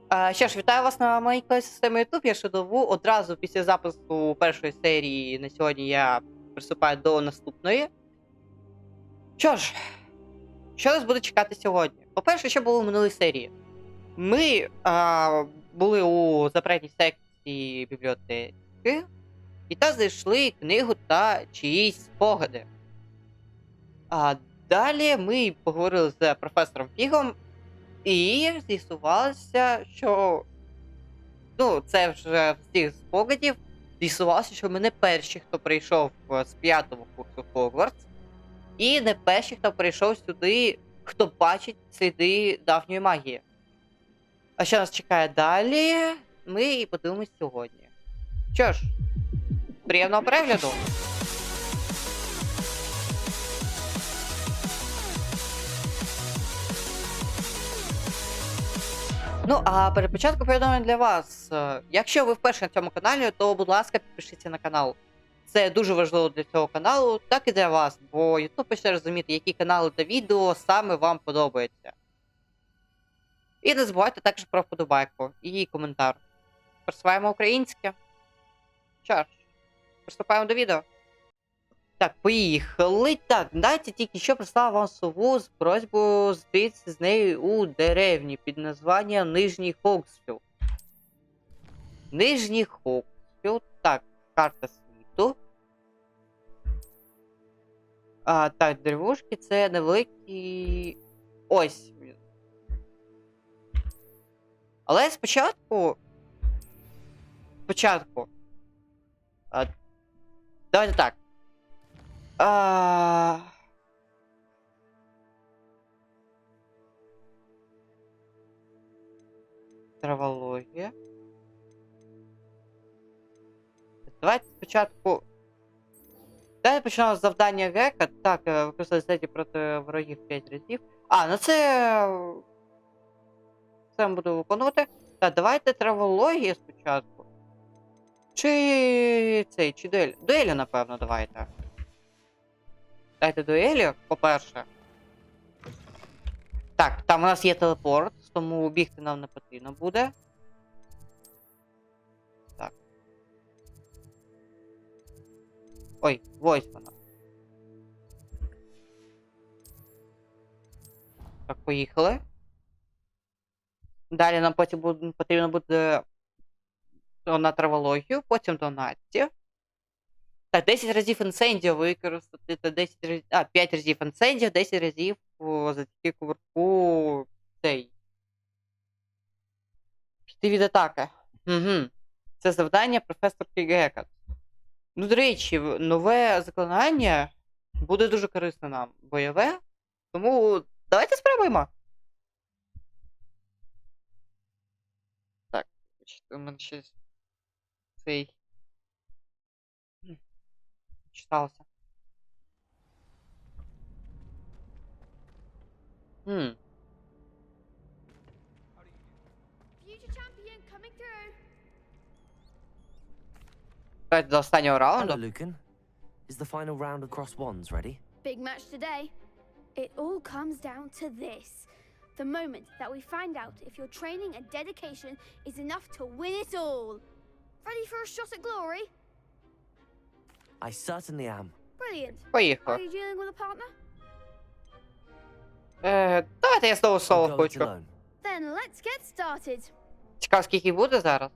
Що ж, вітаю вас на моїй системі YouTube. Я Шедову. Одразу після запису першої серії на сьогодні я приступаю до наступної. Що ж, що нас буде чекати сьогодні? По-перше, що було в минулій серії? Ми були у запретній секції бібліотеки і та знайшли книгу та чиїсь спогади. Далі ми поговорили з професором Фігом. І з'ясувалося, що... це вже з цих спогадів. З'ясувалося, що ми не перші, хто прийшов з 5-го курсу Хогвартс. І не перші, хто прийшов сюди, хто бачить сліди давньої магії. А що нас чекає далі, ми і подивимось сьогодні. Що ж, приємного перегляду! А перед початком повідомлення для вас. Якщо ви вперше на цьому каналі, то, будь ласка, підпишіться на канал. Це дуже важливо для цього каналу, так і для вас, бо YouTube почне розуміти, які канали та відео саме вам подобаються. І не забувайте також про вподобайку і коментар. Просуваємо українське. Що ж, приступаємо до відео. Так, поїхали. Так, Настя тільки що прислала вам сову з просьбою зустрітися з нею у деревні під названням Нижній Хогвартсу. Нижній Хогвартсу. Так, карта світу. Так, деревушки це невеликі... Ось. Але спочатку... Давайте так. Травологія. Давайте спочатку. Далі почнемо з завдання Гека. Так, використати сеті проти ворогів 5 разів. Це ми буду виконувати. Так, давайте травологію спочатку. Чи дуель? Дуелі, напевно, давайте. Дайте дуелі, по-перше. Так, там у нас є телепорт, тому бігти нам не потрібно буде. Так. Ой, ось вона. Так, поїхали. Далі нам потім потрібно буде на травологію, потім до Насті. Так, 10 разів інсендіо використати, та 5 разів інсендіо, 10 разів затільки кувырку цей. Піти від атаки. Угу. Це завдання професорки Гека. До речі, нове заклинання буде дуже корисне нам. Бойове. Тому давайте спробуємо. Так, у мене щось цей... Читалося. Давайте до останнього раунду. Hello, Lucan. Is the final round of cross wands ready? Big match today. It all comes down to this. The moment that we find out if your training and dedication is enough to win it all. Ready for a shot at glory? I certainly am. Brilliant. Поїхали. Are you dealing with a partner? Давайте я знову I'll соло go it хочу. alone. Then let's get started. Цікаво, скільки буде зараз.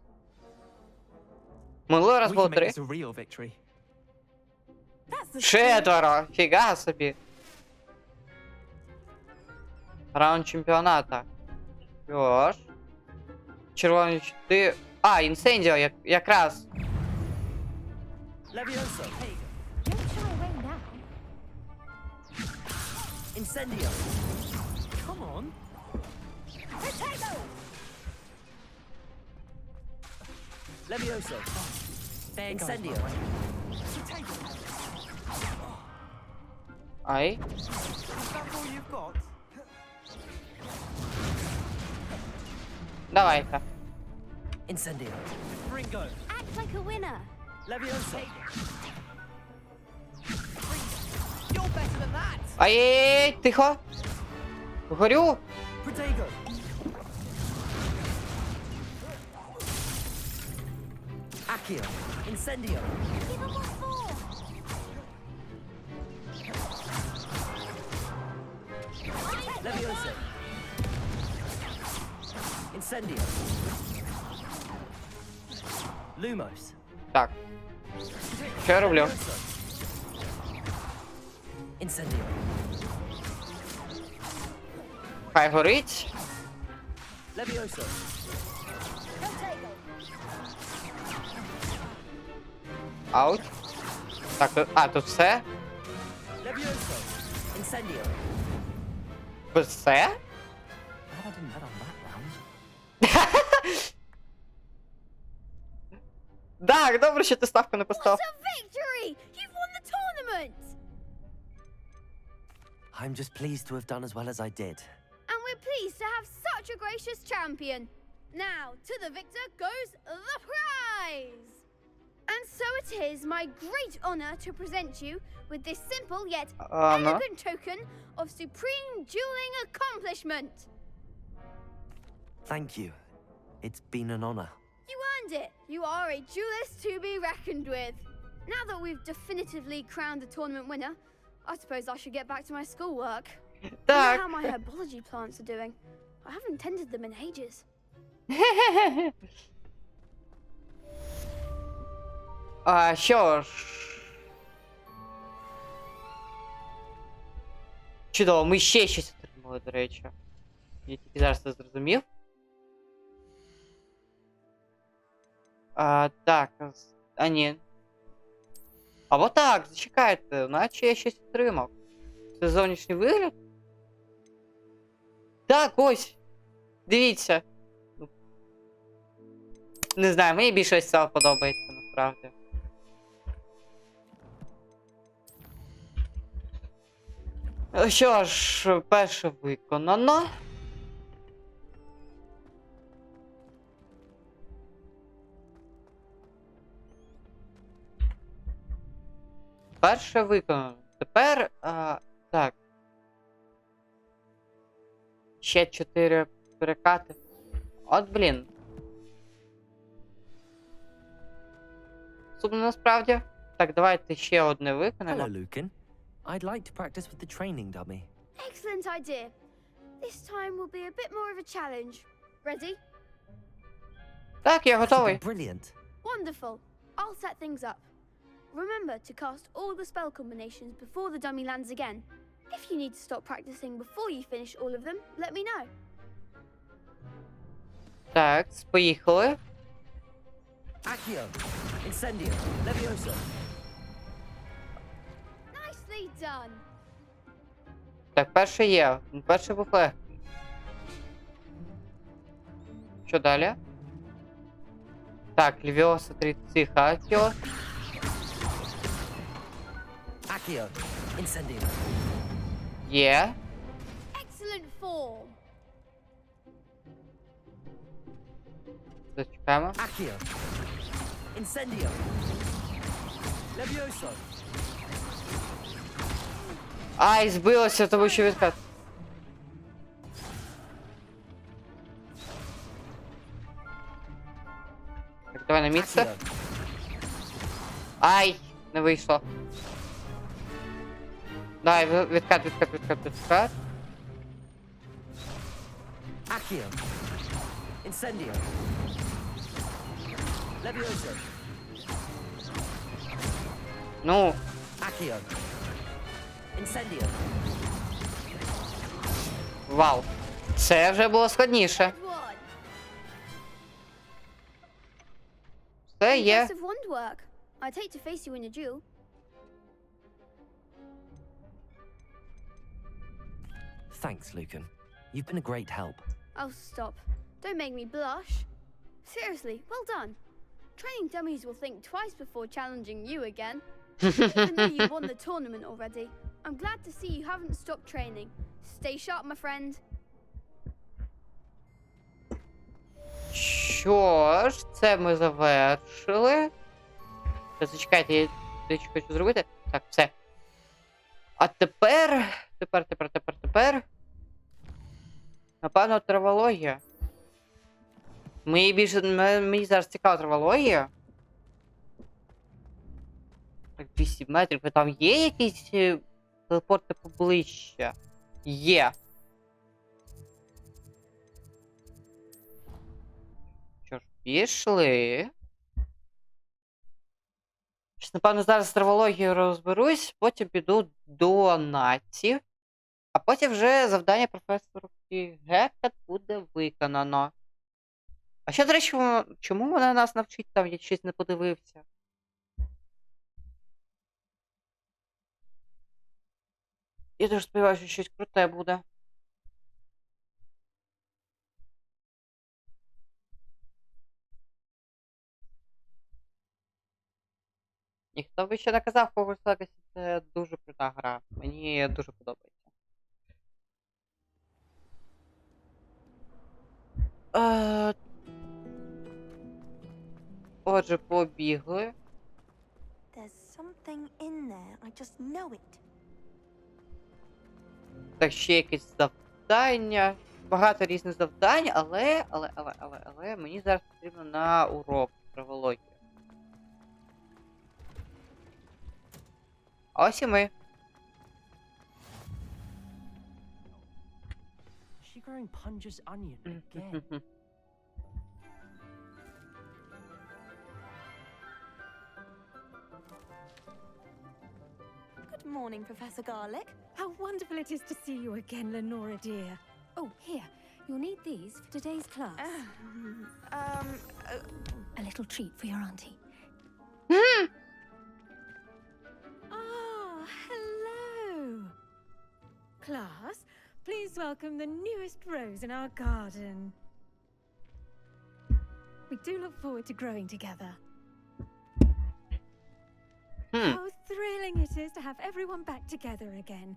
Минулий раз We було can make 3. this a real victory. Четверо! Фіга собі. Раунд чемпіоната. Що ж. Червоні щити. Інсендіо, якраз. Levioso. Don't shy away now. Incendio. Come on. Levioso. There goes Incendio. my way. Ай. Is that all you've got? Давайте. Incendio. Ringo. Act like a winner. Levioso. You're better than that. Ай-яй-яй, тихо. Горю. Protego. Accio. Incendio. Give them what for. Levioso. Incendio. Lumos. Так. Що я роблю? Levioso. Incendio. Хай горить. Levioso. Аут. Так, тут все? Levioso. Incendio. Все? Glad I didn't bet on that round. Так, добре, що ти ставку не поставив. What a victory! You've won the tournament! I'm just pleased to have done as well as I did. And we're pleased to have such a gracious champion. Now, to the victor goes the prize! And so it is my great honor to present you with this simple yet elegant token of supreme dueling accomplishment. Thank you. It's been an honor. You earned it. You are a duelist to be reckoned with. Now that we've definitively crowned the tournament winner, I suppose I should get back to my schoolwork. I wonder Так. how my herbology plants are doing. I haven't tended them in ages. Що ж. Чудово, ми ще щось отримали, до речі. Я тільки зараз це зрозумів. Так. Ні. Або так, зачекайте, наче я щось отримав. Це зовнішній вигляд? Так, ось. Дивіться. Не знаю, мені більше ось цього подобається, насправді. Що ж, перше виконано. Перше виконано. Тепер, так. Ще 4 перекати. От, блін. Сумно насправді. Так, давайте ще одне виконаємо. Hello, Lucan. I'd like to practice with the training dummy. Excellent idea. This time will be a bit more of a challenge. Ready? Так, я That'll be готовий. brilliant. Wonderful. I'll set things up. Remember to cast all the spell combinations before the dummy lands again. If you need to stop practicing before you finish all of them, let me know. Так, поїхали. Accio. Incendio. Levioso. Nicely done. Так, перший є. Перший був легкий. Що далі? Так, Левіоса 30 Акіо. Accio. Incendio. Є. Excellent form. Зачекаємо. Accio. Incendio. Levioso. Ай, збилося, тому що відкат. Так, давай на місце. Accio. Ай, не вийшло. Давай, відкат. Accio. Incendio. Levioso. Ну, Accio. Incendio. вау. Це вже було складніше. Good one. Все є. Impressive wand work. I'd hate to face you in a duel. Thanks, Lucan. You've been a great help. Oh, stop. Don't make me blush. Seriously, well done. Training dummies will think twice before challenging you again. Even though you won the tournament already, I'm glad to see you haven't stopped training. Stay sharp, my friend. Що ж, це ми завершили. Та зачекайте, я дещо хочу зробити. Так, все. А тепер. Напевно, травологія. Мені зараз цікава травологія. Так, 200 метрів. А там є якісь телепорти поближче? Є. Що ж, пішли. Напевно, зараз з травологією розберусь, потім піду до наців, а потім вже завдання професорки Гекет буде виконано. А ще, до речі, чому вона нас навчить там, я щось не подивився? Я дуже сподіваюся, що щось круте буде. Ніхто би ще не казав, Хогвартс це дуже крута гра. Мені дуже подобається. Отже, побігли. There's something in there. I just know it. Так, ще якесь завдання. Багато різних завдань, але мені зараз потрібно на урок травології. А ось і ми. Is she growing Punja's onion again? Good morning, Professor Garlic. How wonderful it is to see you again, Lenora dear. Oh, here, you'll need these for today's class. A little treat for your auntie. Ah, hello. Class, please welcome the newest rose in our garden. We do look forward to growing together. How thrilling it is to have everyone back together again.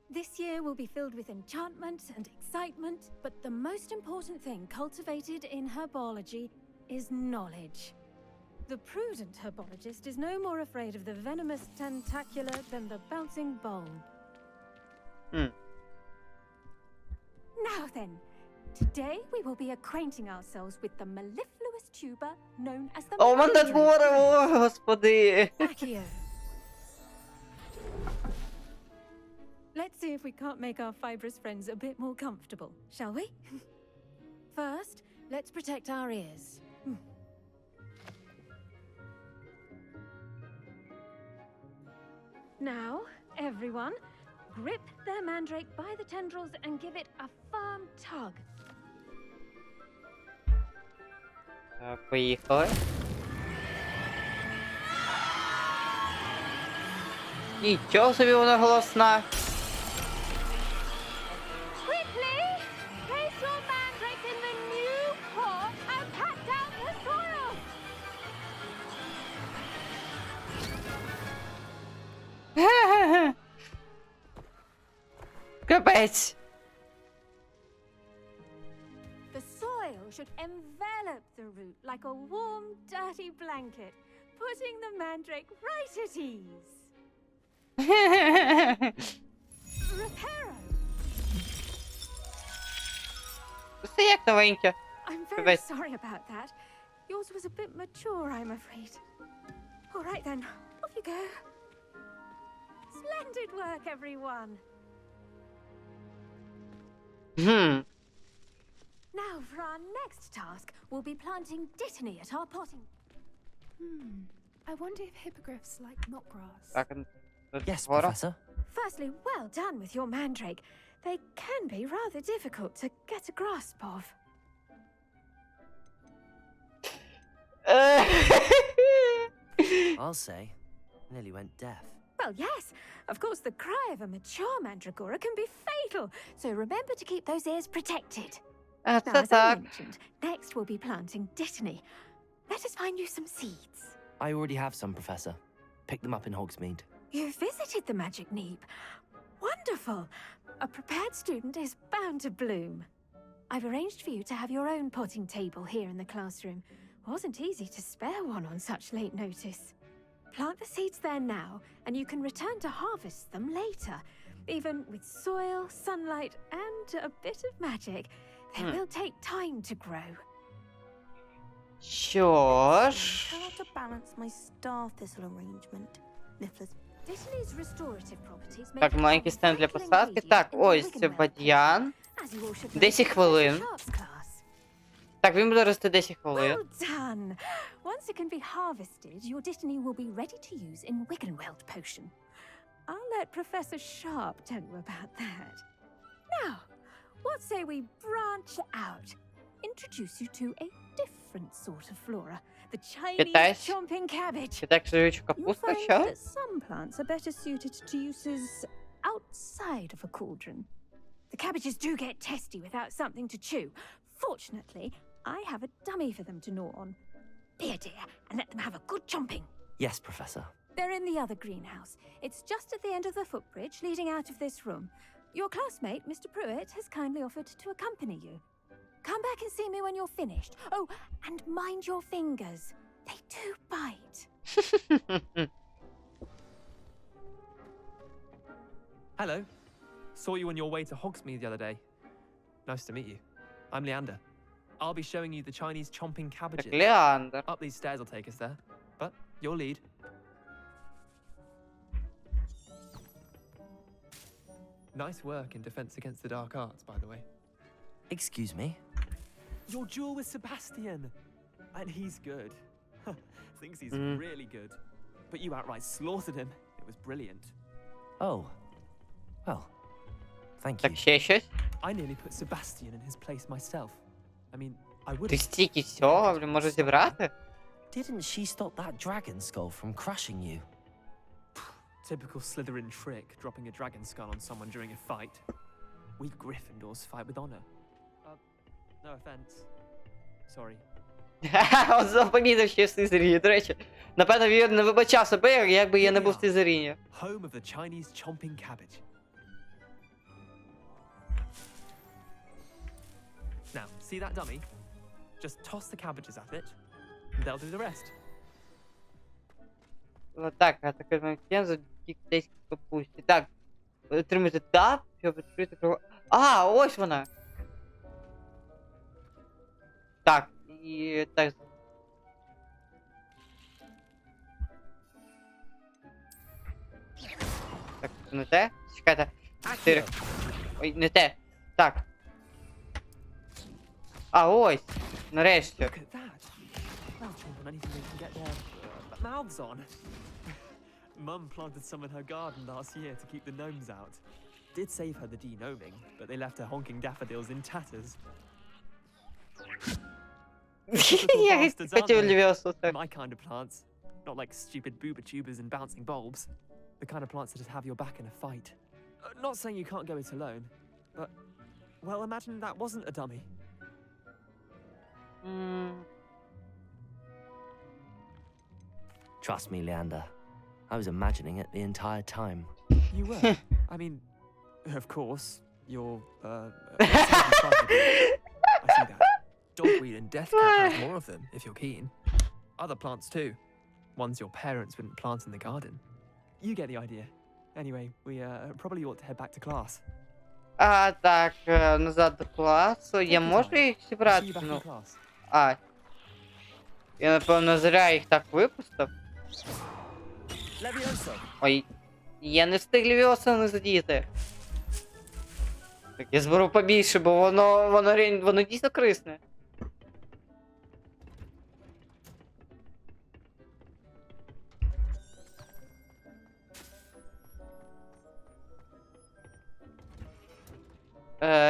This year will be filled with enchantment and excitement, but the most important thing cultivated in herbology is knowledge. The prudent herbologist is no more afraid of the venomous tentacular than the bouncing bone. Now then, today we will be acquainting ourselves with the mellifluous tuber known as the О, мандатвори, о, господи! Accio. Let's see if we can't make our fibrous friends a bit more comfortable, shall we? First, let's protect our ears. Now, everyone, grip their mandrake by the tendrils and give it a firm tug. Так, поїхали. Нічого собі вона голосна. Quickly, place your mandrake in the new pot and pat down the soil. Капець. The soil should envelop the root like a warm, dirty blanket, putting the mandrake right at ease. Reparo! Це як новеньке. I'm very Right. sorry about that. Yours was a bit mature, I'm afraid. All right then, off you go. Splendid work, everyone. Now, for our next task, we'll be planting dittany at our potting. I wonder if hippogriffs like knotgrass. Так, Yes, скоро. Professor. Firstly, well done with your mandrake. They can be rather difficult to get a grasp of. I'll say. Nearly went deaf. Well, yes, of course, the cry of a mature mandragora can be fatal, so remember to keep those ears protected. А, Now, це as I так. mentioned, next we'll be planting dittany. Let us find you some seeds. I already have some, Professor. Picked them up in Hogsmeade. You visited the Magic Neep. Wonderful! A prepared student is bound to bloom. I've arranged for you to have your own potting table here in the classroom. Wasn't easy to spare one on such late notice. Plant the seeds there now, and you can return to harvest them later. Even with soil, sunlight, and a bit of magic, they will take time to grow. Що ж. How to balance my star thistle arrangement. Nifflers. Dittany's restorative properties make Так, it маленький a стенд для vital посадки. ingredient Так, in the ось Wiggenweld бадьян. potion, as you all should know 10 from хвилин. Professor Sharp's class. Так, він буде рости 10 хвилин. Well done! Once it can be harvested, your Dittany will be ready to use in Wiggenweld potion. I'll let Professor Sharp tell you about that. Now, what say we branch out? Introduce you to a different sort of flora. The Chinese Китайсь- chomping cabbage. Чи так живуча You'll капуста, find що? that some plants are better suited to uses outside of a cauldron. The cabbages do get testy without something to chew. Fortunately, I have a dummy for them to gnaw on. Be a dear and let them have a good chomping. Yes, Professor. They're in the other greenhouse. It's just at the end of the footbridge leading out of this room. Your classmate, Mr. Pruitt, has kindly offered to accompany you. Come back and see me when you're finished. Oh, and mind your fingers. They do bite. Hello. Saw you on your way to Hogsmeade the other day. Nice to meet you. I'm Leander. I'll be showing you the Chinese chomping Так, cabbages. Леандр. Up these stairs will take us there. But your lead. Nice work in defense against the dark arts, by the way. Excuse me? Your duel with Sebastian. And he's good. Thinks he's really good. But you outright slaughtered him. It was brilliant. Oh. Well, thank you. Так, ще щось? I nearly put Sebastian in his place myself. I mean, I would Ти have. стільки всього, блін, можу зібрати? Didn't she stop that dragon skull from crushing you? Typical Slytherin trick, dropping a dragon skull on someone during a fight. We Gryffindors fight with honor. No offense. Sorry. От запомітив, що я в Слизеріні. До речі, напевно, він не вибачав себе, якби я не був в Слизеріні. Home of the Chinese chomping cabbage. Now, see that dummy? Just toss the cabbages at it, and they'll do the rest. Так, а такий манекен за китайські капусті. Так, отримати тап, щоб відкрити кругу. А, ось вона! Так, і так. Так, це не те? Чекайте. 4. Ой, не те. Так. А, ось. Нарешті. Look at that. They'll chomp on anything they can get their mouths on. Mum planted some in her garden last year to keep the gnomes out. Did save her the de-gnoming, but they left her honking daffodils in tatters. Я хотів Левіосу так. My kind of plants. Not like stupid booba tubers and bouncing bulbs. The kind of plants that just have your back in a fight. Not saying you can't go it alone, but, well, imagine that wasn't a dummy. Trust me, Leander. I was imagining it the entire time. You were. I mean, of course, you're, I see that. Dogweed and deathcap has more of them, if you're keen. Other plants too. Ones your parents wouldn't plant in the garden. You get the idea. Anyway, we probably ought to head back to class. А, так, назад до класу. Я можу їх See you зібрати? back in Ну, class. а. Я, напевно, зря їх так випустив. Levioso! Ой, я не встиг Левіоса не задіяти. Так, я зберу побільше, бо воно дійсно корисне.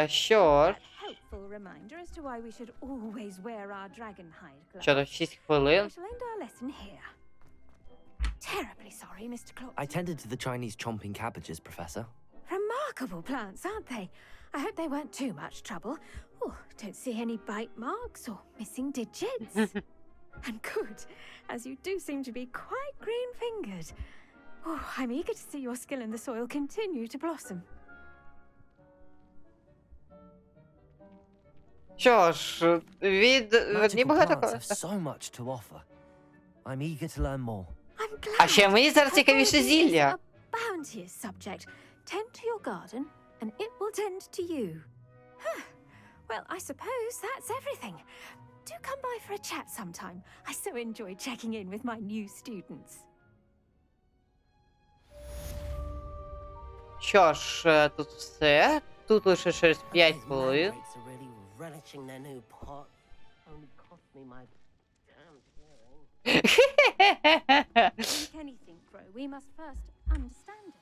Що ж, Helpful reminder as to why we should always wear our dragon hide gloves. що до 6 I хвилин. shall end our lesson here. Terribly sorry, Mr. Clock. I tended to the Chinese chomping cabbages, Professor. Remarkable plants, aren't they? I hope they weren't too much trouble. Oh, don't see any bite marks or missing digits. And good, as you do seem to be quite green-fingered. Oh, I'm eager to see your skill in the soil continue to blossom. Що ж, від Magical багато plants have so much to offer. I'm eager to learn more. I'm glad. А ще мені зараз цікавіше зілля. A bounteous subject. Tend to your garden, and it will tend to you. Huh. Well, I suppose that's everything. Do come by for a chat sometime. I so enjoy checking in with my new students. що ж, тут все. Тут лише через 5 хвилин. Mandrake's are really relishing their new pot. Only cost me my damn hearing. Make anything grow, we must first understand it.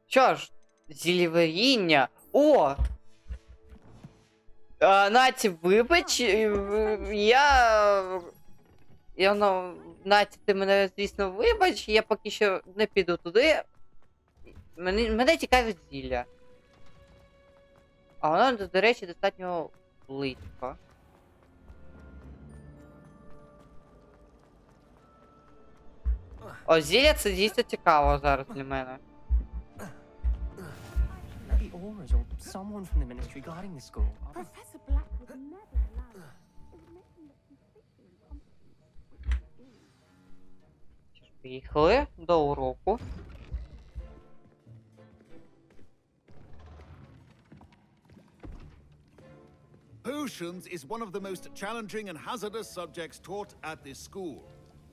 Що ж, зіллєваріння. О! Наті, вибач, Наті, ти мене, звісно, вибач, я поки що не піду туди. Мене цікавить зілля. А воно, до речі, достатньо близько. О, зілля — це дійсно цікаво зараз для мене. Maybe Aura's or someone from the ministry guarding the school. Professor Black would never allow it. It would make him look conspicuously incompetent. Поїхали до уроку. Potions is one of the most challenging and hazardous subjects taught at this school.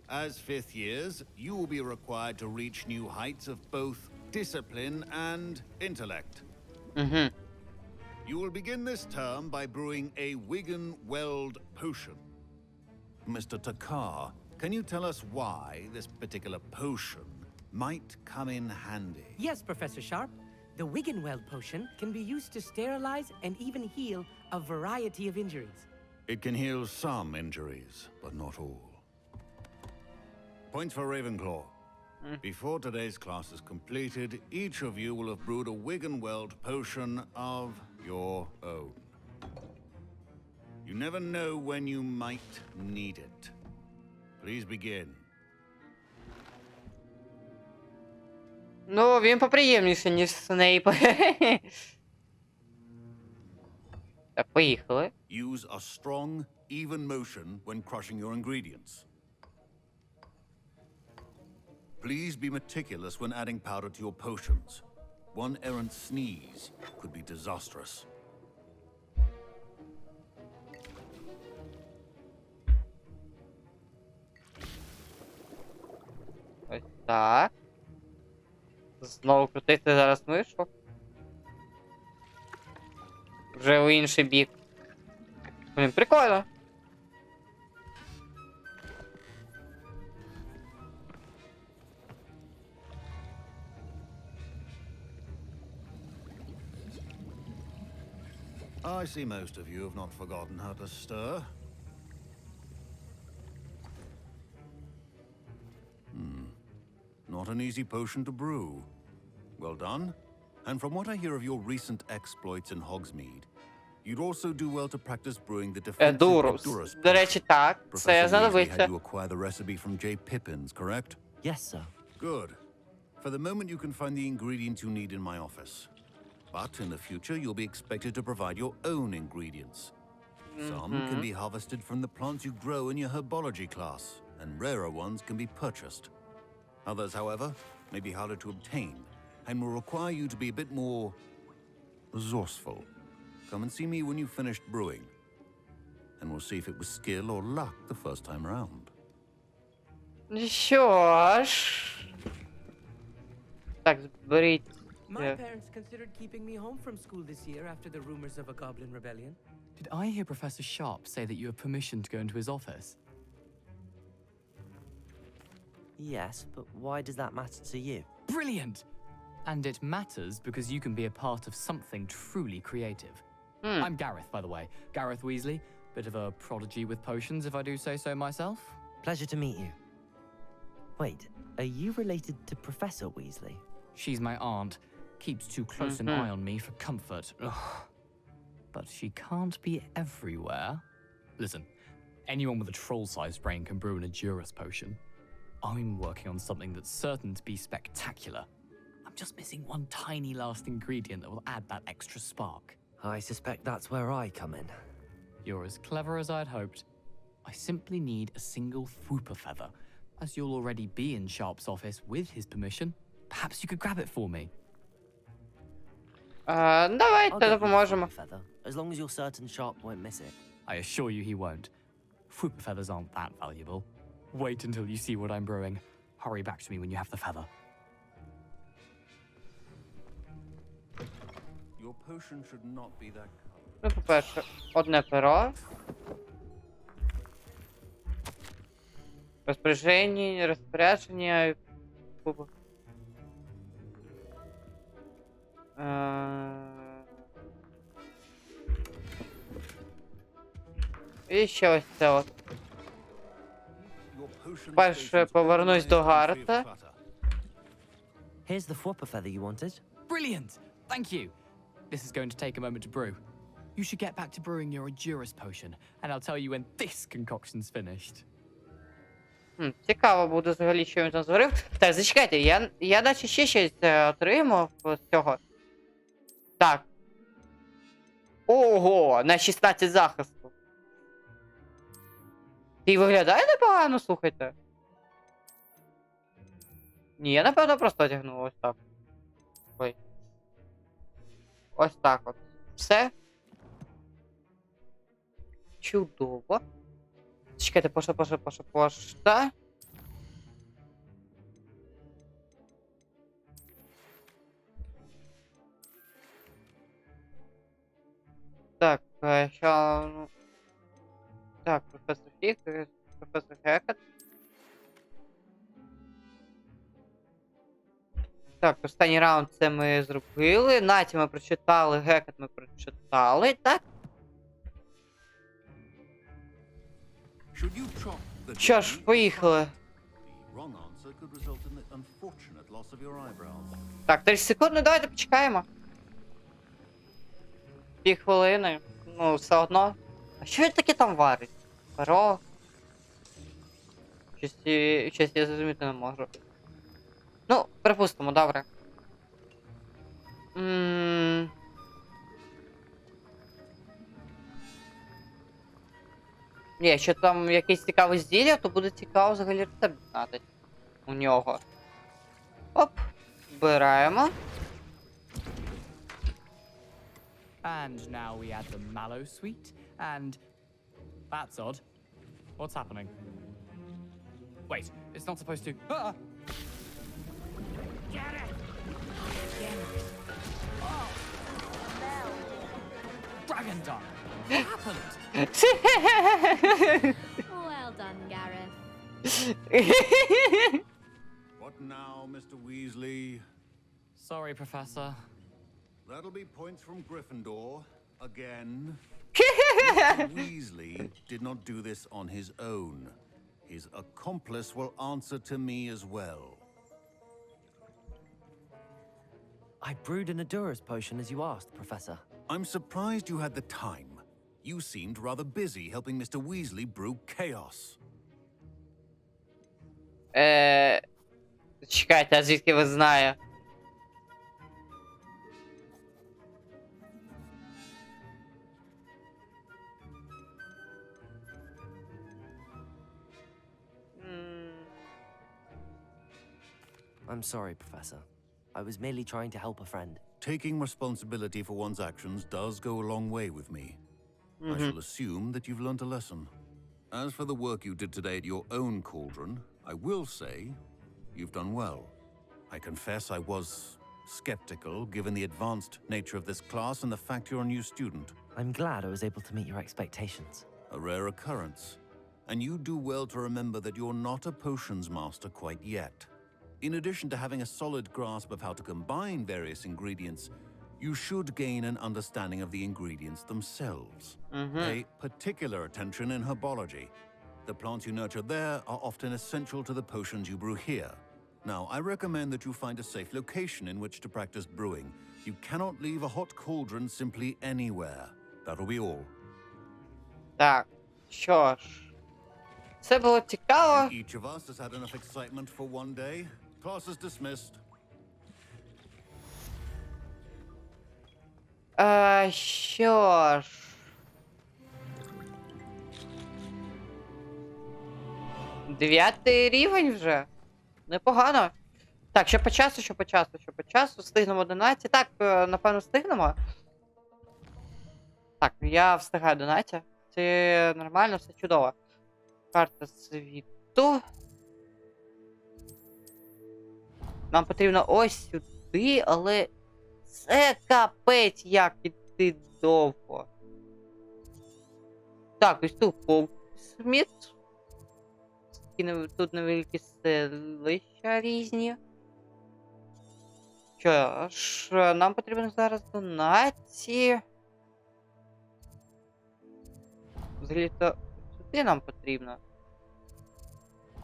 As fifth years, you will be required to reach new heights of both discipline and intellect. Угу. You will begin this term by brewing a Wigan-Weld potion. Mr. Takar, can you tell us why this particular potion might come in handy? Yes, Professor Sharp. The Wiggenweld potion can be used to sterilize and even heal a variety of injuries. It can heal some injuries, but not all. Points for Ravenclaw. Before today's class is completed, each of you will have brewed a Wiggenweld potion of your own. You never know when you might need it. Please begin. Ну, він поприємніший, ніж Снейп. Так, поїхали. Use a strong, even motion when crushing your ingredients. Please be meticulous when adding powder to your potions. One errant sneeze could be disastrous. Ось так. Знову крутити зараз мишу. Вже в інший бік. Блін, прикольно. I see most of you have not forgotten how to stir. Not an easy potion to brew. Well done. And from what I hear of your recent exploits in Hogsmeade, you'd also do well to practice brewing the defensive Durus. Durus До речі, так. Це Professor Weasley had знадобиться. you acquire the recipe from J. Pippin's, correct? Yes, sir. Good. For the moment, you can find the ingredients you need in my office. But in the future, you'll be expected to provide your own ingredients. Some can be harvested from the plants you grow in your herbology class, and rarer ones can be purchased. Others, however, may be harder to obtain, and will require you to be a bit more resourceful. Come and see me when you've finished brewing, and we'll see if it was skill or luck the first time around. Ну що ж. Так, зберіть. My Yeah. parents considered keeping me home from school this year after the rumors of a goblin rebellion. Did I hear Professor Sharp say that you have permission to go into his office? Yes, but why does that matter to you? Brilliant! And it matters because you can be a part of something truly creative. I'm Gareth, by the way. Gareth Weasley. Bit of a prodigy with potions, if I do say so myself. Pleasure to meet you. Wait, are you related to Professor Weasley? She's my aunt. Keeps too close an eye on me for comfort. Ugh. But she can't be everywhere. Listen, anyone with a troll-sized brain can brew an Edurus potion. I'm working on something that's certain to be spectacular. I'm just missing one tiny last ingredient that will add that extra spark. I suspect that's where I come in. You're as clever as I'd hoped. I simply need a single Fwooper feather. As you'll already be in Sharp's office with his permission, perhaps you could grab it for me. I'll Давайте get you a допоможемо. Fwooper feather, as long as you're certain Sharp won't miss it. I assure you he won't. Fwooper feathers aren't that valuable. Wait until you see what I'm brewing. Hurry back to me when you have the feather. potion should not be that color. Ну, по-перше, одне перо. Розпорядження. І ще ось це от. Your potion Перше station's повернусь до organized and free of Гарта. clutter. Here's the flopper feather you wanted. Brilliant! Thank you! This is going to take a moment to brew. You should get back to brewing your Endurus potion, and I'll tell you when this concoction's finished. Цікаво буде взагалі, що він там зварив. Так, зачекайте, я наче ще щось отримав з цього. Так. Ого, на 16 захисту. І виглядає непогано, слухайте. Ні, я напевно просто одягнув ось так. Ой. Ось так от. Все. Чудово. Чекайте, пошта. Так, що... Так, професор Фік, професор Гекет. Так, останній раунд це ми зробили. Наті ми прочитали, Гекет ми прочитали, так? Should you chop the Що ж, tree, поїхали. the wrong answer could result in the unfortunate loss of your eyebrows. Так, 30 секунд, ну давайте почекаємо. Півхвилини. Ну, все одно. А що він таке там варить? Перо? Щось я зрозуміти не можу. Ну, припустимо, добре. Ні, якщо там якесь цікаве зілля, то буде цікаво взагалі рецепт знати у нього. Оп, вбираємо. And now we add the mallow sweet, and that's odd. What's happening? Wait, it's not supposed to. Ah! Get it! Oh! Dragon Dog! What happened? Well done, Gareth. What now, Mr. Weasley? Sorry, Professor. That'll be points from Gryffindor. Again. Mr. Weasley did not do this on his own. His accomplice will answer to me as well. I brewed an Endurus potion as you asked, Professor. I'm surprised you had the time. You seemed rather busy helping Mr. Weasley brew chaos. Чекайте, а звідки ви знаєте? I'm sorry, Professor. I was merely trying to help a friend. Taking responsibility for one's actions does go a long way with me. I shall assume that you've learnt a lesson. As for the work you did today at your own cauldron, I will say you've done well. I confess I was skeptical, given the advanced nature of this class and the fact you're a new student. I'm glad I was able to meet your expectations. A rare occurrence. And you do well to remember that you're not a potions master quite yet. In addition to having a solid grasp of how to combine various ingredients, you should gain an understanding of the ingredients themselves. Pay particular attention in herbology. The plants you nurture there are often essential to the potions you brew here. Now, I recommend that you find a safe location in which to practice brewing. You cannot leave a hot cauldron simply anywhere. That'll be all. Так, що ж. Це було цікаво. Each of us has had enough excitement for one day. Class is dismissed. Що ж. Дев'ятий рівень вже. Непогано. Так, що по часу. Встигнемо 11. Так, напевно, встигнемо. Так, я встигаю 11. Це нормально, все чудово. Карта світу. Нам потрібно ось сюди, але Це капець, як іти довго. Так, ось тут Сміт. Тут невеликі селища різні. Що ж, нам потрібно зараз донації. Взагалі-то сюди нам потрібно.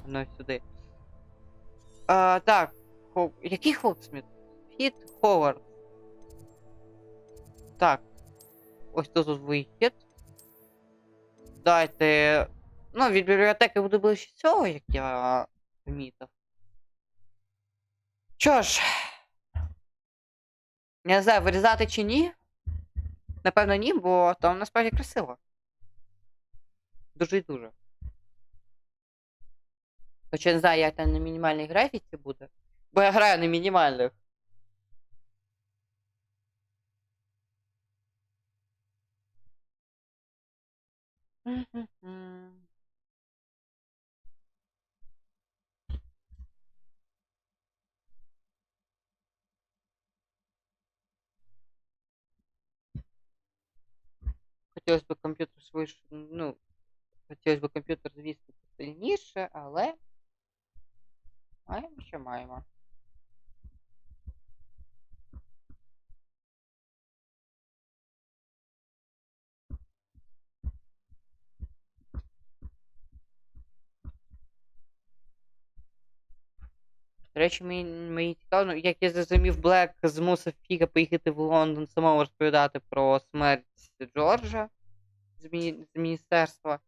Ну, сюди. Так, який Хогсміт? Вхід Хогвартс. Так. Ось тут вихід. Дайте. Ну, від бібліотеки буде ближче цього, як я помітив. Що ж. Я не знаю, вирізати чи ні? Напевно, ні, бо там насправді красиво. Дуже і дуже. Хоча я не знаю, як там на мінімальній графіці буде. Бо я граю на мінімальних. Хотілося б комп'ютер швидше, ну, хотілося б комп'ютер, звісно, сильніше, але маємо, що маємо. До речі, мені цікаво, ну, як я зрозумів, Блек змусив Фіга поїхати в Лондон самому розповідати про смерть Джорджа з міністерства.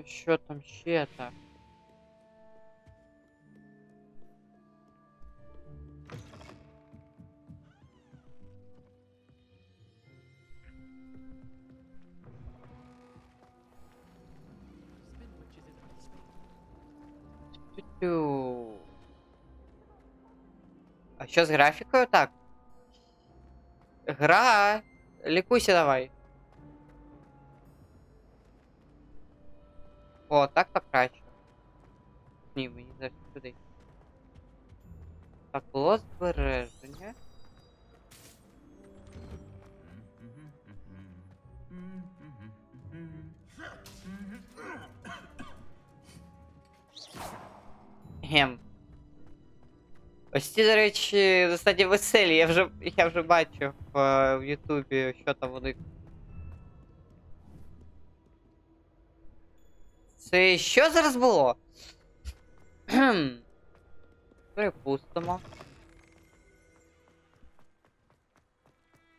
Що там ще так? А що з графікою? Так. Гра. Лікуйся давай. О, так краще. Ні, мені зараз сюди. Так, було збереження. Ось ці, до речі, достатньо веселі. Я вже бачив в Ютубі, що там у них. Це що зараз було? Припустимо.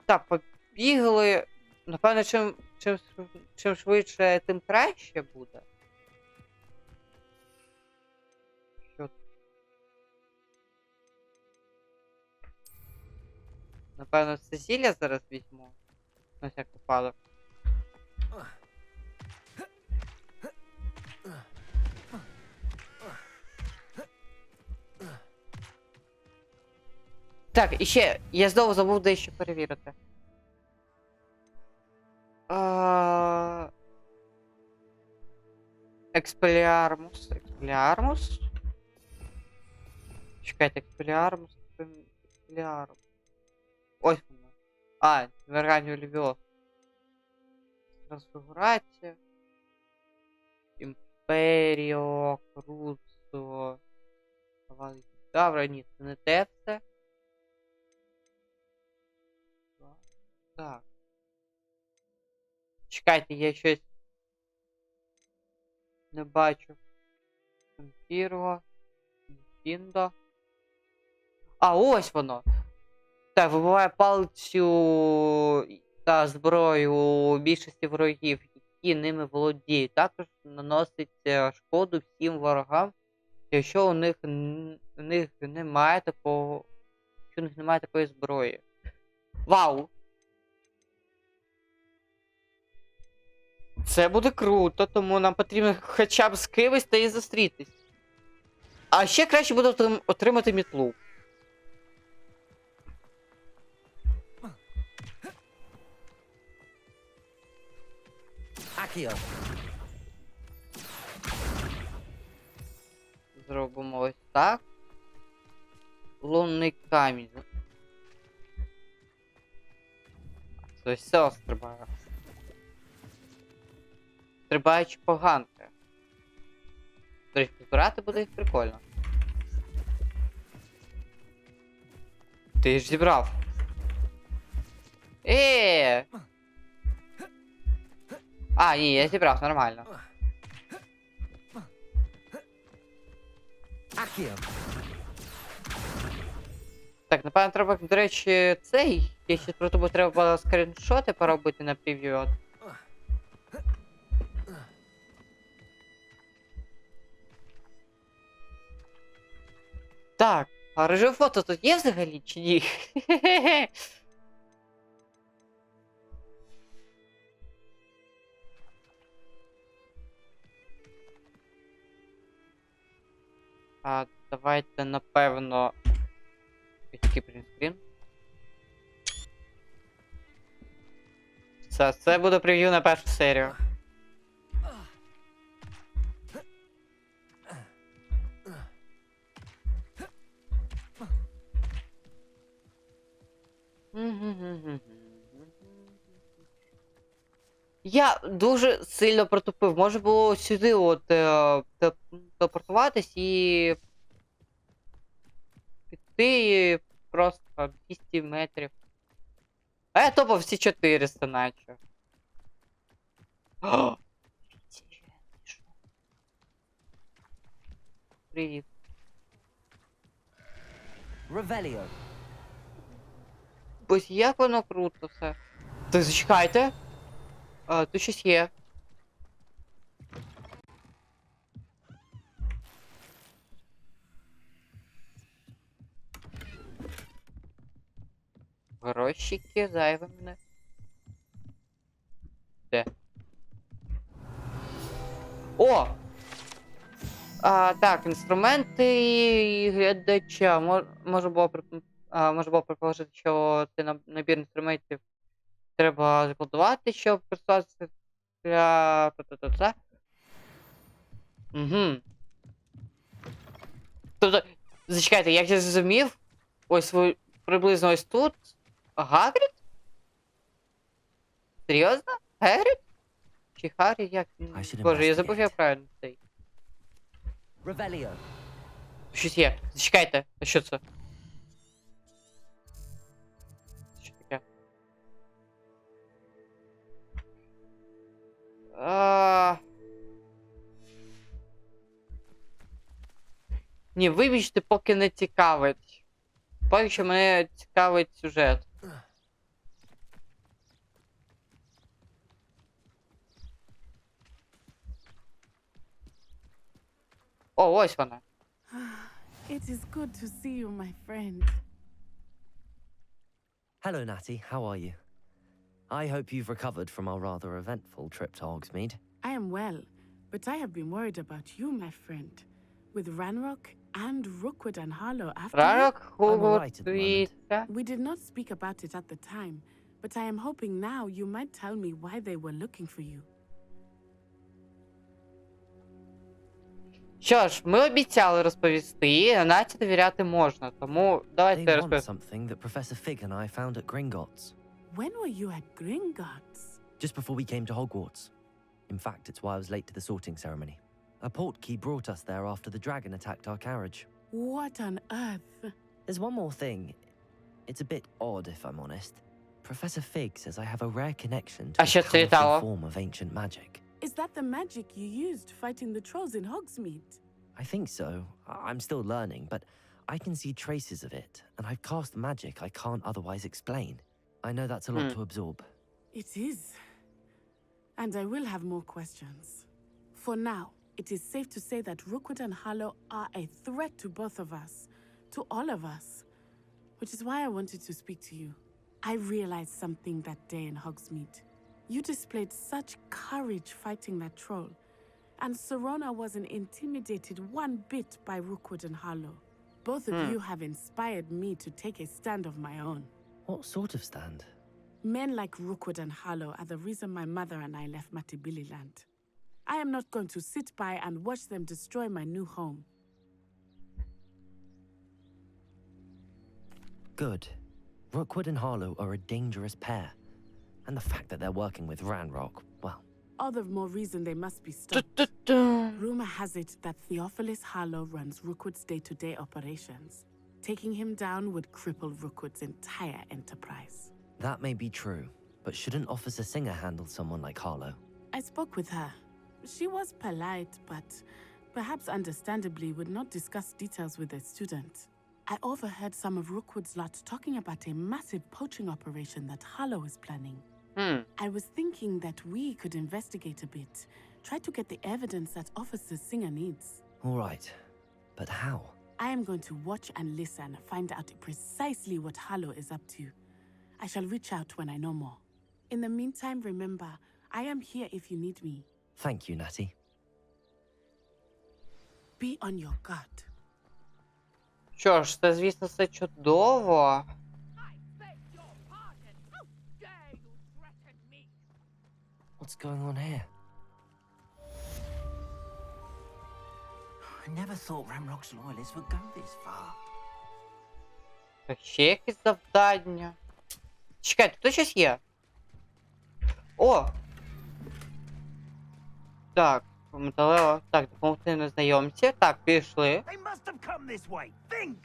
Так, побігли. Напевно, чим швидше, тим краще буде. Що? Напевно, це зілля зараз візьму. На всяк випадок. Так, і ще, я знову забув дещо перевірити. Експеліармус. Чекайте, експеліармус. Ось воно. Верганію Левіос. Трансфігурація. Імперіо, Крузо. Добре, ні, це не те все. Так. Чекайте, я щось не бачу. Конфірго. Фіндо. Ось воно. Так, вибиває палицю та зброю у більшості ворогів, які ними володіють. Також наносить шкоду всім ворогам, якщо у них немає такого. Якщо у них немає такої зброї. Вау! Це буде круто, тому нам потрібно хоча б з кимось та і зустрітись. А ще краще буде отримати мітлу. камінь. Це все стрибає. Стрибаючі поганки. До речі, збирати буде їх прикольно. Ти ж зібрав. А, ні, я зібрав, нормально. Так, напевно, треба, до речі, цей. Якщо про тобі треба скріншоти поробити на прев'ю. Так, а режим фото тут є взагалі чи ні? А, давайте, напевно... Який принтскрін? Це буде прев'ю на першу серію. Я дуже сильно протупив. Може було сюди от телепортуватись і піти просто 200 метрів. А я топав всі 400 наче. О! Привіт. Ревеліо. Ось як воно круто все. Так, зачекайте. Тут щось є. Грошики зайві мене. Де? О! Так, інструменти і глядача. Може було предположити, що це набір інструментів треба закладувати, щоб користуватися для... Угу. Тобто, зачекайте, як я зрозумів, ось ви приблизно ось тут. Хагрід? Серйозно? Хагрід? Чи Харі, як? Боже, я забув, як правильно цей. Ревеліо. Щось є. Зачекайте, а що це? Що таке? Ні, вибачте, поки не цікавить. Поки що мене цікавить сюжет. О, ось вона. It is good to see you, my friend. Hello, Natty. How are you? I hope you've recovered from our rather eventful trip to Hogsmeade. I am well, but I have been worried about you, my friend. With Ranrock and Rookwood and Harlow after Ranrock, I'm all right at the moment. Hogwarts. We did not speak about it at the time, but I am hoping now you might tell me why they were looking for you. Що ж, ми обіцяли розповісти, а Наті довіряти можна, тому давайте They want розповісти. something that Professor Fig and I found at Gringotts. When were you at Gringotts? Just before we came to Hogwarts. In fact, it's why I was late to the sorting ceremony. A portkey brought us there after the dragon attacked our carriage. What on earth? There's one more thing. It's a bit odd, if I'm honest. Professor Fig says I have a rare connection to А що a це powerful літало? form of ancient magic. Is that the magic you used fighting the trolls in Hogsmeade? I think so. I'm still learning, but I can see traces of it, and I've cast magic I can't otherwise explain. I know that's a lot to absorb. It is. And I will have more questions. For now, it is safe to say that Rookwood and Harlow are a threat to both of us, to all of us, which is why I wanted to speak to you. I realized something that day in Hogsmeade. You displayed such courage fighting that troll, and Serona wasn't intimidated one bit by Rookwood and Harlow. Both of you have inspired me to take a stand of my own. What sort of stand? Men like Rookwood and Harlow are the reason my mother and I left Matabeleland. I am not going to sit by and watch them destroy my new home. Good. Rookwood and Harlow are a dangerous pair. And the fact that they're working with Ranrock, well... All the more reason they must be stopped. Rumor has it that Theophilus Harlow runs Rookwood's day-to-day operations. Taking him down would cripple Rookwood's entire enterprise. That may be true, but shouldn't Officer Singer handle someone like Harlow? I spoke with her. She was polite, but perhaps understandably would not discuss details with a student. I overheard some of Rookwood's lot talking about a massive poaching operation that Harlow is planning. I was thinking that we could investigate a bit, try to get the evidence that Officer Singer needs. All right, but how? I am going to watch and listen, find out precisely what Harlow is up to. I shall reach out when I know more. In the meantime, remember, I am here if you need me. Thank you, Natty. Be on your guard. Що ж, це, звісно, все чудово. What's going on here? I never thought Ramrock's loyalists would go this far. Так, ще якісь завдання. Чекайте, тут щось є. О! Так, металево. Так, допомогти незнайомці. Так, пішли. They must have come this way. Think!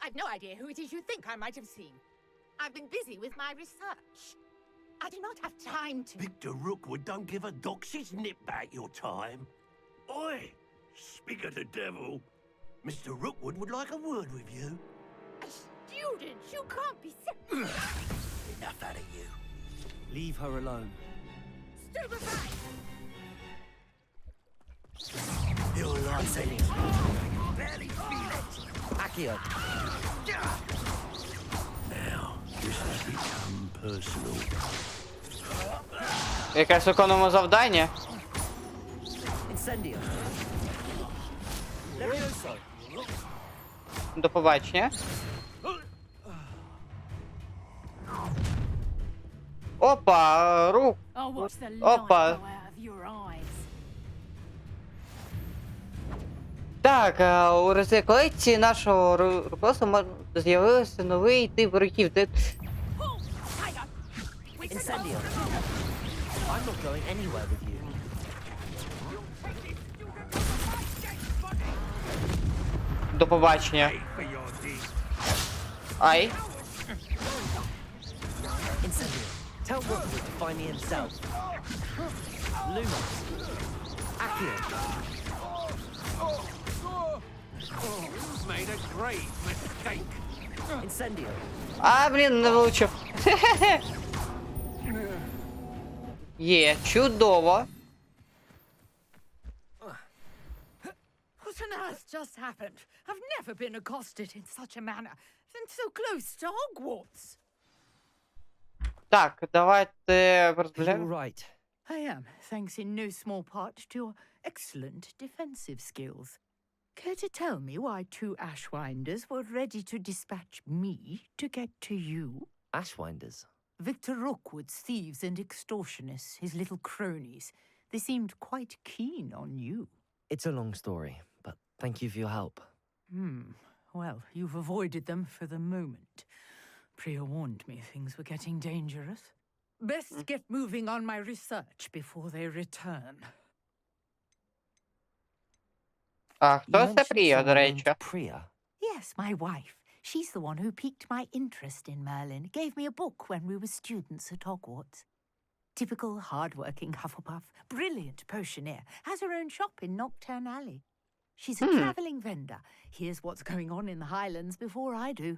I've no idea who it is you think I might have seen. I've been busy with my research. I do not have time to... Victor Rookwood don't give a doxy's nip back your time. Oi! Speak of the devil. Mr. Rookwood would like a word with you. A student? You can't be... Enough out of you. Leave her alone. Stupefy! You're like it. Barely feel it. Accio! Now, this has become personal. Якесь виконуємо завдання. Incendio! Levioso. До побачення. Опа, рук. Oh, watch the light Опа. go out of your eyes. Так, у розділі колекції нашого руководства з'явився новий тип ворогів. Incendio! I'm not going anywhere with you. До побачення. Ай. Incendio! Tell Rookwood to find me himself. Lumos! Accio! You've made a great mistake. Incendio! А, блін, не влучив. Є, чудово. What on earth just happened? I've never been accosted in such a manner, and so close to Hogwarts. Так, давайте Are you розглядаємо. right? I am, thanks in no small part to your excellent defensive skills. Care to tell me why two Ashwinders were ready to dispatch me to get to you? Ashwinders? Victor Rookwood's thieves and extortionists, his little cronies. They seemed quite keen on you. It's a long story, but thank you for your help. Well, you've avoided them for the moment. Priya warned me things were getting dangerous. Best get moving on my research before they return. А хто це Прія, до речі? Priya? Yes, my wife. She's the one who piqued my interest in Merlin, gave me a book when we were students at Hogwarts. Typical hard-working Hufflepuff, brilliant potioneer, has her own shop in Knockturn Alley. She's a travelling vendor. Hears what's going on in the Highlands before I do.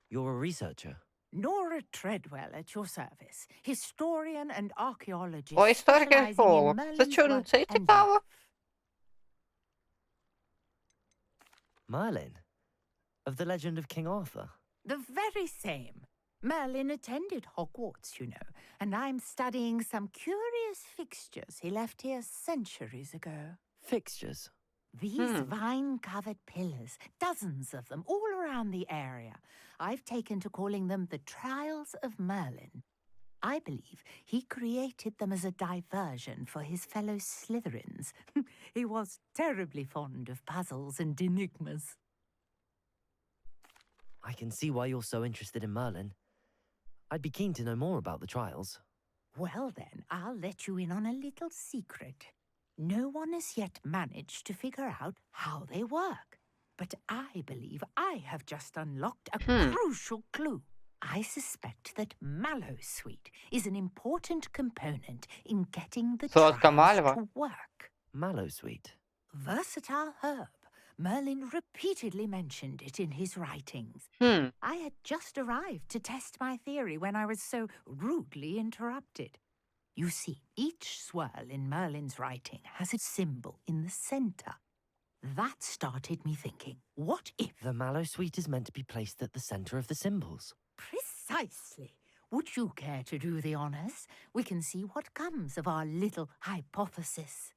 You're a researcher? Nora Treadwell at your service, historian and archaeologist. О, історик археолог. Це цікаво. Merlin? Of the legend of King Arthur? The very same. Merlin attended Hogwarts, you know, and I'm studying some curious fixtures he left here centuries ago. Fixtures? These vine-covered pillars, dozens of them, all around the area. I've taken to calling them the Trials of Merlin. I believe he created them as a diversion for his fellow Slytherins. He was terribly fond of puzzles and enigmas. I can see why you're so interested in Merlin. I'd be keen to know more about the trials. Well then, I'll let you in on a little secret. No one has yet managed to figure out how they work. But I believe I have just unlocked a crucial clue. I suspect that Mallowsweet is an important component in getting the trials to work. Mallowsweet? Versatile herb. Merlin repeatedly mentioned it in his writings. I had just arrived to test my theory when I was so rudely interrupted. You see, each swirl in Merlin's writing has a symbol in the center. That started me thinking, what if... The Mallowsweet is meant to be placed at the center of the symbols. Precisely. Would you care to do the honors? We can see what comes of our little hypothesis.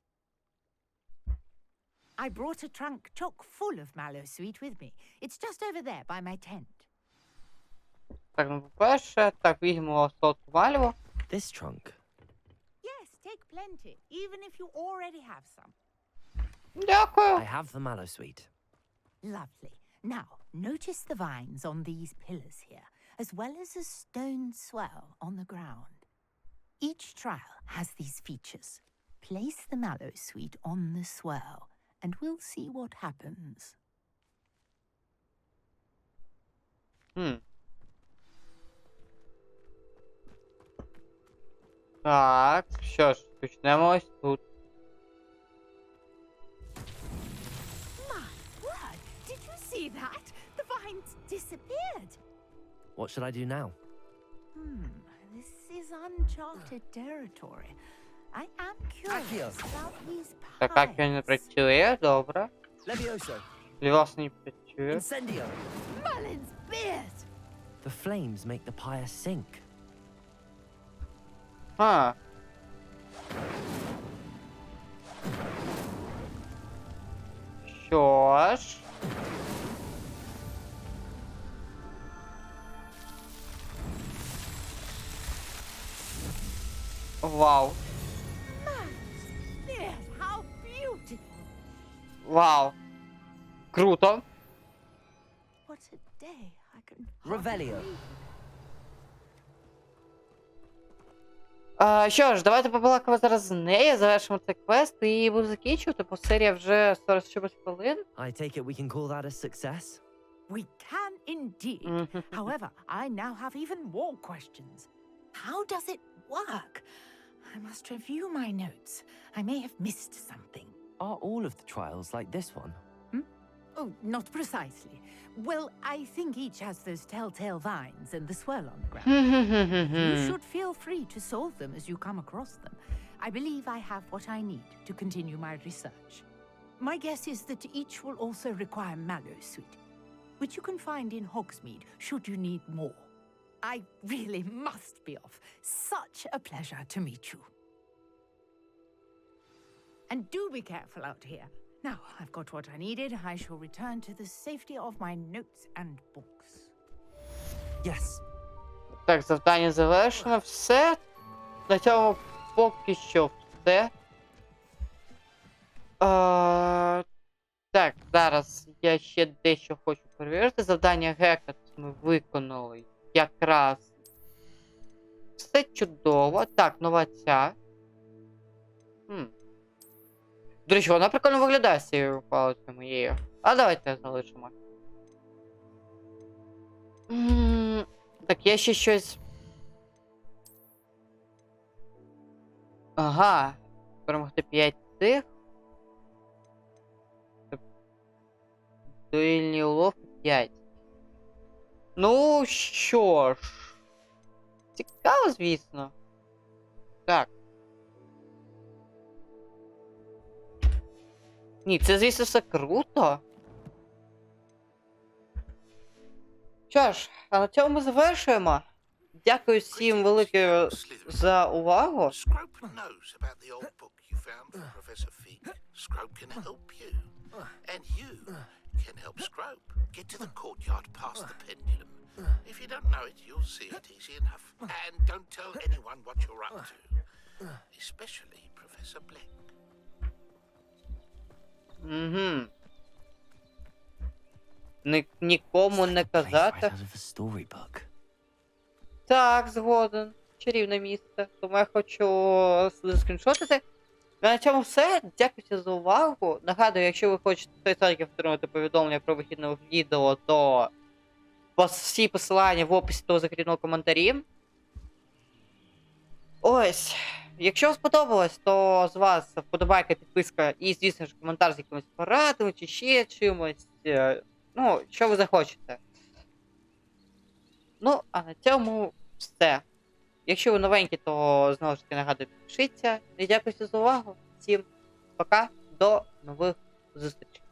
I brought a trunk chock full of Mallowsweet with me. It's just over there by my tent. Так, ну, по-перше, так, візьмемо солодку мальву. This trunk? Yes, take plenty, even if you already have some. Дякую. I have the Mallowsweet. Lovely. Now, notice the vines on these pillars here, as well as a stone swell on the ground. Each trial has these features. Place the Mallowsweet on the swell, and we'll see what happens. Так, що ж, почнемо ось тут. My word! Did you see that? The vines disappeared. What should I do now? This is uncharted territory. I am curious about these Так, Акіо не працює, добре. Levioso. Лівас не працює. Incendio. Merlin's beard! The flames make the pyre sink. Що ж? Вау. How beautiful! Вау. Круто. What a day! I can Revelio. Що ж, давайте побалакаємо зараз з нею, завершимо цей квест і буду закінчувати, бо серія вже 40 з чимось хвилин. I take it we can call that a success? We can indeed. However, I now have even more questions. How does it work? I must review my notes. I may have missed something. Are all of the trials like this one? Oh, not precisely. Well, I think each has those telltale vines and the swirl on the ground. You should feel free to solve them as you come across them. I believe I have what I need to continue my research. My guess is that each will also require Mallowsweet, which you can find in Hogsmeade should you need more. I really must be off. Such a pleasure to meet you. And do be careful out here. Now, I've got what I needed. I shall return to the safety of my notes and books. Yes. Так, завдання завершено. Все. На цьому поки що все. Так, зараз я ще дещо хочу перевірити. Завдання Гека ми виконали якраз. Все чудово. Так, нова ця. До речі, вона прикольно виглядає з цією палицею моєю. А давайте залишимо. Так, є ще щось. Ага. Перемогти 5 цих. Дуельні уловки 5. Ну що ж. Цікаво, звісно. Так. Ні, це, звісно, все круто. Що ж, а на цьому ми завершуємо. Дякую всім велике за увагу. Scrope knows about the old book you found for Professor Fig. Scrope can help you. And you can help Scrope get to the courtyard past the pendulum. If you don't know it, you'll see it easy enough. And don't tell anyone what you're up to. Especially Professor Black. Нікому не Right казати. out of a storybook. Так, згоден. Чарівне місце. Тому я хочу заскріншотити. На цьому все. Дякую за увагу. Нагадую, якщо ви хочете 100% отримати повідомлення про вихід нових відео, то всі посилання в описі того закріпленого коментарі. Ось. Якщо вам сподобалось, то з вас вподобайка, підписка і, звісно ж, коментар з якимось порадами чи ще чимось. Ну, що ви захочете. Ну, а на цьому все. Якщо ви новенькі, то знову ж таки нагадую, підпишіться. І дякую за увагу. Всім пока, до нових зустрічей.